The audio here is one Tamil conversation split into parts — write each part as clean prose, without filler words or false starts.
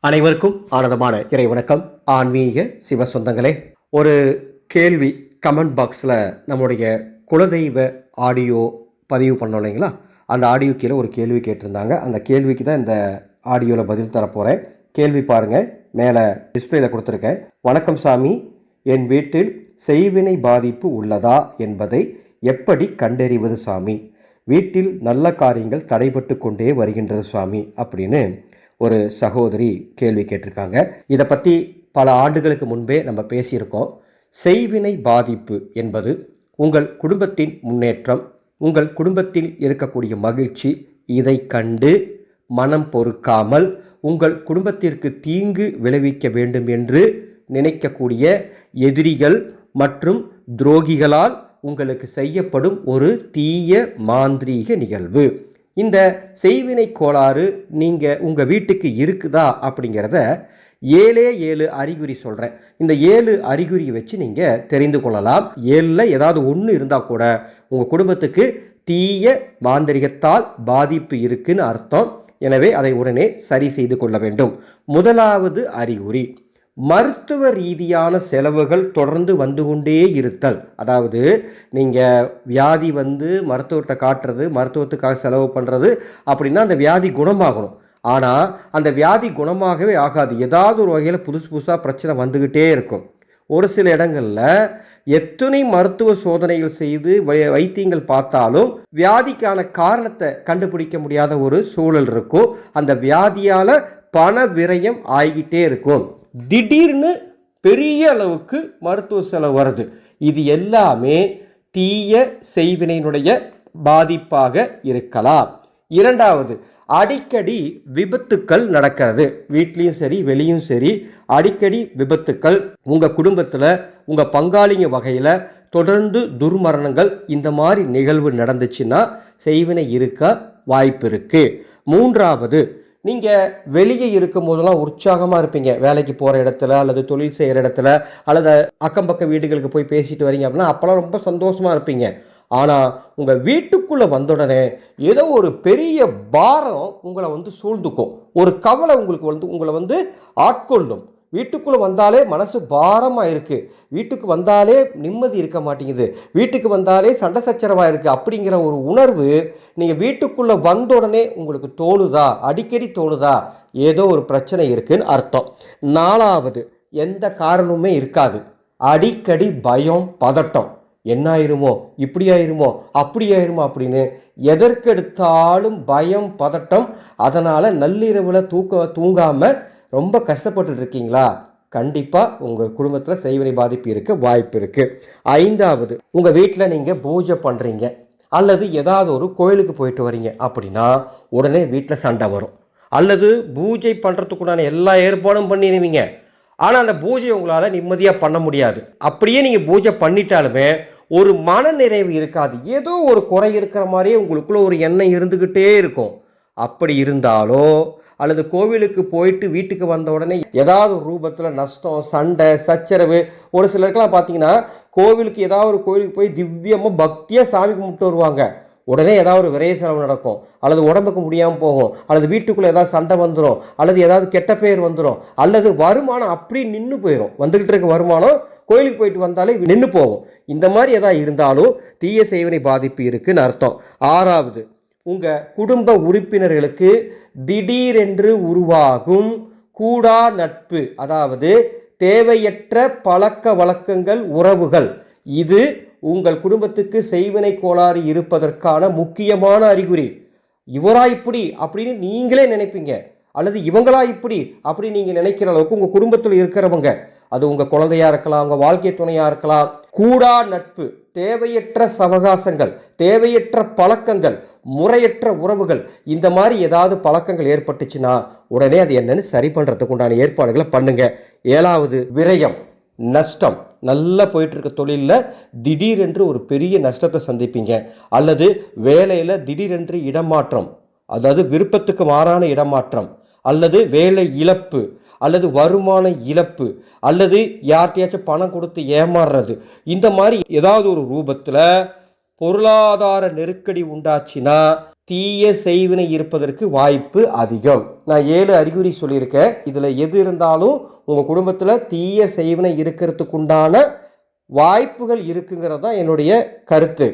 அனைவருக்கும் ஆனந்தமான இறை வணக்கம். ஆன்மீக சிவ சொந்தங்களே, ஒரு கேள்வி கமெண்ட் பாக்ஸில் நம்முடைய குலதெய்வ ஆடியோ பதிவு பண்ணோம் இல்லைங்களா, அந்த ஆடியோ கீழே ஒரு கேள்வி கேட்டிருந்தாங்க. அந்த கேள்விக்கு தான் இந்த ஆடியோவில் பதில் தரப்போகிறேன். கேள்வி பாருங்கள், மேலே டிஸ்பிளேயில் கொடுத்துருக்கேன். வணக்கம் சாமி, என் வீட்டில் செய்வினை பாதிப்பு உள்ளதா என்பதை எப்படி கண்டறிவது சாமி? வீட்டில் நல்ல காரியங்கள் தடைபட்டு கொண்டே வருகின்றது சுவாமி அப்படின்னு ஒரு சகோதரி கேள்வி கேட்டிருக்காங்க. இதை பற்றி பல ஆண்டுகளுக்கு முன்பே நம்ம பேசியிருக்கோம். செய்வினை பாதிப்பு என்பது உங்கள் குடும்பத்தின் முன்னேற்றம், உங்கள் குடும்பத்தில் இருக்கக்கூடிய மகிழ்ச்சி, இதை கண்டு மனம் பொறுக்காமல் உங்கள் குடும்பத்திற்கு தீங்கு விளைவிக்க வேண்டும் என்று நினைக்கக்கூடிய எதிரிகள் மற்றும் துரோகிகளால் உங்களுக்கு செய்யப்படும் ஒரு தீய மாந்திரீக நிகழ்வு. இந்த செய்வினை கோளாறு நீங்கள் உங்கள் வீட்டுக்கு இருக்குதா அப்படிங்கிறத 7 அறிகுறி சொல்கிறேன். இந்த 7 அறிகுறியை வச்சு நீங்கள் தெரிந்து கொள்ளலாம். 7ல் ஏதாவது ஒன்று இருந்தால் கூட உங்கள் குடும்பத்துக்கு தீய மாந்திரிகத்தால் பாதிப்பு இருக்குன்னு அர்த்தம். எனவே அதை உடனே சரி செய்து கொள்ள வேண்டும். முதலாவது அறிகுறி, மருத்துவ ரீதியான செலவுகள் தொடர்ந்து வந்து கொண்டே இருத்தல். அதாவது நீங்கள் வியாதி மருத்துவர்கிட்ட காட்டுறது, மருத்துவத்துக்காக செலவு பண்ணுறது அப்படின்னா அந்த வியாதி குணமாகணும். ஆனால் அந்த வியாதி குணமாகவே ஆகாது. ஏதாவது ஒரு வகையில் புதுசாக பிரச்சனை வந்துக்கிட்டே இருக்கும். ஒரு சில இடங்களில் எத்தனை மருத்துவ சோதனைகள் செய்து வைத்தியங்கள் பார்த்தாலும் வியாதிக்கான காரணத்தை கண்டுபிடிக்க முடியாத ஒரு சூழல் இருக்கும். அந்த வியாதியால் பண விரயம் ஆகிக்கிட்டே இருக்கும். திடீர்னு பெரிய அளவுக்கு மருத்துவ செலவு வருது. இது எல்லாமே தீய செய்வினையினுடைய பாதிப்பாக இருக்கலாம். இரண்டாவது, அடிக்கடி விபத்துக்கள் நடக்கிறது. வீட்லேயும் சரி வெளியும் சரி அடிக்கடி விபத்துக்கள். உங்கள் குடும்பத்தில் உங்கள் பங்காளிங்க வகையில் தொடர்ந்து துர்மரணங்கள், இந்த மாதிரி நிகழ்வு நடந்துச்சுன்னா செய்வினை இருக்க வாய்ப்பு இருக்குது. மூன்றாவது, நீங்கள் வெளியே இருக்கும் போதெல்லாம் உற்சாகமாக இருப்பீங்க. வேலைக்கு போகிற இடத்துல அல்லது தொழில் செய்கிற இடத்துல அல்லது அக்கம் பக்க வீடுகளுக்கு போய் பேசிட்டு வரீங்க அப்படின்னா அப்போல்லாம் ரொம்ப சந்தோஷமாக இருப்பீங்க. ஆனால் உங்கள் வீட்டுக்குள்ளே வந்தவுடனே ஏதோ ஒரு பெரிய பாரம் உங்களை சூழ்ந்துக்கும். ஒரு கவலை உங்களை ஆட்கொள்ளும். வீட்டுக்குள்ளே வந்தாலே மனசு பாரமாக இருக்குது, வீட்டுக்கு வந்தாலே நிம்மதி இருக்க மாட்டேங்குது, வீட்டுக்கு வந்தாலே சண்டை சச்சரவாக இருக்குது அப்படிங்கிற ஒரு உணர்வு நீங்கள் வீட்டுக்குள்ளே வந்த உடனே உங்களுக்கு தோணுதா? அடிக்கடி தோணுதா? ஏதோ ஒரு பிரச்சனை இருக்குன்னு அர்த்தம். நாலாவது, எந்த காரணமுமே இருக்காது, அடிக்கடி பயம், பதட்டம். என்ன ஆயிருமோ, இப்படி ஆயிருமோ, அப்படி ஆயிருமோ அப்படின்னு எதற்கெடுத்தாலும் பயம், பதட்டம். அதனால் நள்ளிரவில் தூங்காமல் ரொம்ப கஷ்டப்பட்டு இருக்கீங்களா? கண்டிப்பாக உங்கள் குடும்பத்தில் செய்வினை பாதிப்பு இருக்க வாய்ப்பு இருக்குது. ஐந்தாவது, உங்கள் வீட்டில் நீங்கள் பூஜை பண்ணுறீங்க அல்லது ஏதாவது ஒரு கோயிலுக்கு போயிட்டு வரீங்க அப்படின்னா உடனே வீட்டில் சண்டை வரும். அல்லது பூஜை பண்ணுறதுக்குண்டான எல்லா ஏற்பாடும் பண்ணிடுவீங்க, ஆனால் அந்த பூஜை உங்களால் நிம்மதியாக பண்ண முடியாது. அப்படியே நீங்கள் பூஜை பண்ணிட்டாலுமே ஒரு மன நிறைவு இருக்காது. ஏதோ ஒரு குறை இருக்கிற மாதிரியே உங்களுக்குள்ள ஒரு எண்ணம் இருந்துக்கிட்டே இருக்கும். அப்படி இருந்தாலோ அல்லது கோவிலுக்கு போயிட்டு வீட்டுக்கு வந்த உடனே ஏதாவது ஒரு ரூபத்தில் நஷ்டம், சண்டை, சச்சரவு. ஒரு சிலருக்கெல்லாம் பார்த்தீங்கன்னா கோவிலுக்கு ஏதாவது ஒரு கோவிலுக்கு போய் திவ்யமாக பக்தியாக சாமி கும்பிட்டு வருவாங்க. உடனே ஏதாவது ஒரு விரைய செலவு நடக்கும், அல்லது உடம்புக்கு முடியாமல் போகும், அல்லது வீட்டுக்குள்ளே ஏதாவது சண்டை வந்துடும், அல்லது ஏதாவது கெட்ட பெயர் வந்துடும், அல்லது வருமானம் அப்படி நின்று போயிடும். வந்துக்கிட்டு இருக்க வருமானம் கோயிலுக்கு போயிட்டு வந்தாலே நின்று போகும். இந்த மாதிரி ஏதாவது இருந்தாலும் தீய செய்வினை பாதிப்பு இருக்குன்னு அர்த்தம். ஆறாவது, உங்கள் குடும்ப உறுப்பினர்களுக்கு திடீரென்று உருவாகும் கூடா நட்பு, அதாவது தேவையற்ற பழக்க வழக்கங்கள், உறவுகள். இது உங்கள் குடும்பத்துக்கு செய்வினை கோளாறு இருப்பதற்கான முக்கியமான அறிகுறி. இவரா இப்படி அப்படின்னு நீங்களே நினைப்பீங்க, அல்லது இவங்களா இப்படி அப்படின்னு நீங்கள் நினைக்கிற அளவுக்கு உங்கள் குடும்பத்தில் இருக்கிறவங்க, அது உங்கள் குழந்தையாக இருக்கலாம், உங்கள் வாழ்க்கை துணையாக இருக்கலாம். கூடா நட்பு, தேவையற்ற சவகாசங்கள், தேவையற்ற பழக்கங்கள், முறையற்ற உறவுகள், இந்த மாதிரி ஏதாவது பழக்கங்கள் ஏற்பட்டுச்சுன்னா உடனே அது என்னன்னு சரி பண்ணுறதுக்கு உண்டான ஏற்பாடுகளை பண்ணுங்க. ஏழாவது, விரயம், நஷ்டம். நல்லா போயிட்டு இருக்க தொழிலில் திடீரென்று ஒரு பெரிய நஷ்டத்தை சந்திப்பீங்க, அல்லது வேலையில் திடீரென்று இடமாற்றம், அதாவது விருப்பத்துக்கு மாறான இடமாற்றம், அல்லது வேலை இழப்பு, அல்லது வருமான இழப்பு, அல்லது யார்கிட்டயாச்சும் பணம் கொடுத்து ஏமாறுறது. இந்த மாதிரி ஏதாவது ஒரு ரூபத்தில் பொருளாதார நெருக்கடி உண்டாச்சுன்னா தீய செய்வினை இருப்பதற்கு வாய்ப்பு அதிகம். நான் 7 அறிகுறி சொல்லியிருக்கேன். இதில் எது இருந்தாலும் உங்கள் குடும்பத்தில் தீய செய்வினை இருக்கிறதுக்குண்டான வாய்ப்புகள் இருக்குங்கிறது தான் என்னுடைய கருத்து.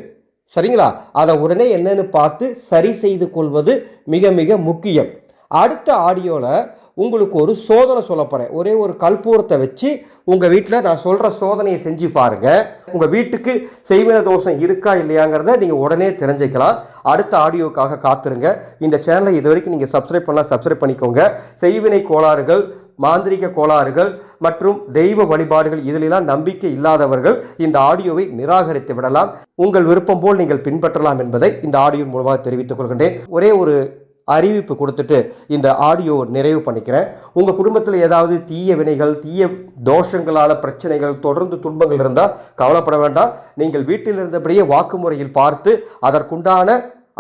சரிங்களா? அதை உடனே என்னன்னு பார்த்து சரி செய்து கொள்வது மிக மிக முக்கியம். அடுத்த ஆடியோவில் உங்களுக்கு ஒரு சோதனை சொல்ல போகிறேன். ஒரே ஒரு கற்பூரத்தை வச்சு உங்கள் வீட்டில் நான் சொல்கிற சோதனையை செஞ்சு பாருங்கள். உங்கள் வீட்டுக்கு செய்வினை தோஷம் இருக்கா இல்லையாங்கிறத நீங்கள் உடனே தெரிஞ்சுக்கலாம். அடுத்த ஆடியோக்காக காத்துருங்க. இந்த சேனலை இது வரைக்கும் நீங்கள் சப்ஸ்கிரைப் பண்ணால் சப்ஸ்கிரைப் பண்ணிக்கோங்க. செய்வினை கோளாறுகள், மாந்திரிக கோளாறுகள் மற்றும் தெய்வ வழிபாடுகள் இதிலெல்லாம் நம்பிக்கை இல்லாதவர்கள் இந்த ஆடியோவை நிராகரித்து விடலாம். உங்கள் விருப்பம் போல் நீங்கள் பின்பற்றலாம் என்பதை இந்த ஆடியோ மூலமாக தெரிவித்துக் கொள்கின்றேன். ஒரே ஒரு அறிவிப்பு கொடுத்துட்டு இந்த ஆடியோ நிறைவு பண்ணிக்கிறேன். உங்கள் குடும்பத்தில் ஏதாவது தீய வினைகள், தீய தோஷங்களால் பிரச்சனைகள், தொடர்ந்து துன்பங்கள் இருந்தால் கவலைப்பட வேண்டாம். நீங்கள் வீட்டில் இருந்தபடியே வாக்குமுறையில் பார்த்து அதற்குண்டான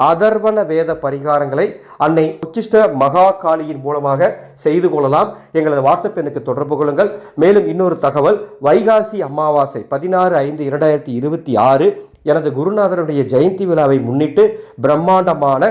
அதர்வன வேத பரிகாரங்களை அன்னை உச்சிஷ்ட மகா காளியின் மூலமாக செய்து கொள்ளலாம். எங்களது வாட்ஸ்அப் எண்ணுக்கு தொடர்பு கொள்ளுங்கள். மேலும் இன்னொரு தகவல், வைகாசி அமாவாசை 16/5/2026 எனது குருநாதருடைய ஜெயந்தி விழாவை முன்னிட்டு பிரம்மாண்டமான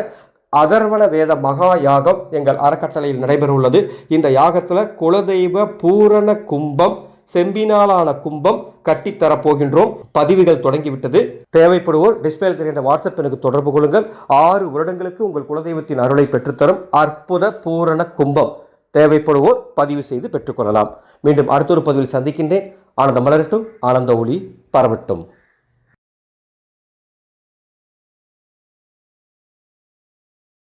அதர்வன வேத மகா யாகம் எங்கள் அறக்கட்டளையில் நடைபெற உள்ளது. இந்த யாகத்தில் குலதெய்வ பூரண கும்பம், செம்பினாலான கும்பம் கட்டித்தரப்போகின்றோம். பதிவுகள் தொடங்கிவிட்டது. தேவைப்படுவோர் டிஸ்பிளேயில் தெரிகின்ற வாட்ஸ்அப் எனக்கு தொடர்பு கொள்ளுங்கள். 6 வருடங்களுக்கு உங்கள் குலதெய்வத்தின் அருளை பெற்றுத்தரும் அற்புத பூரண கும்பம். தேவைப்படுவோர் பதிவு செய்து பெற்றுக்கொள்ளலாம். மீண்டும் அடுத்த ஒரு பதிவில் சந்திக்கின்றேன். ஆனந்தம் மலரட்டும், ஆனந்த ஒளி பரவட்டும்.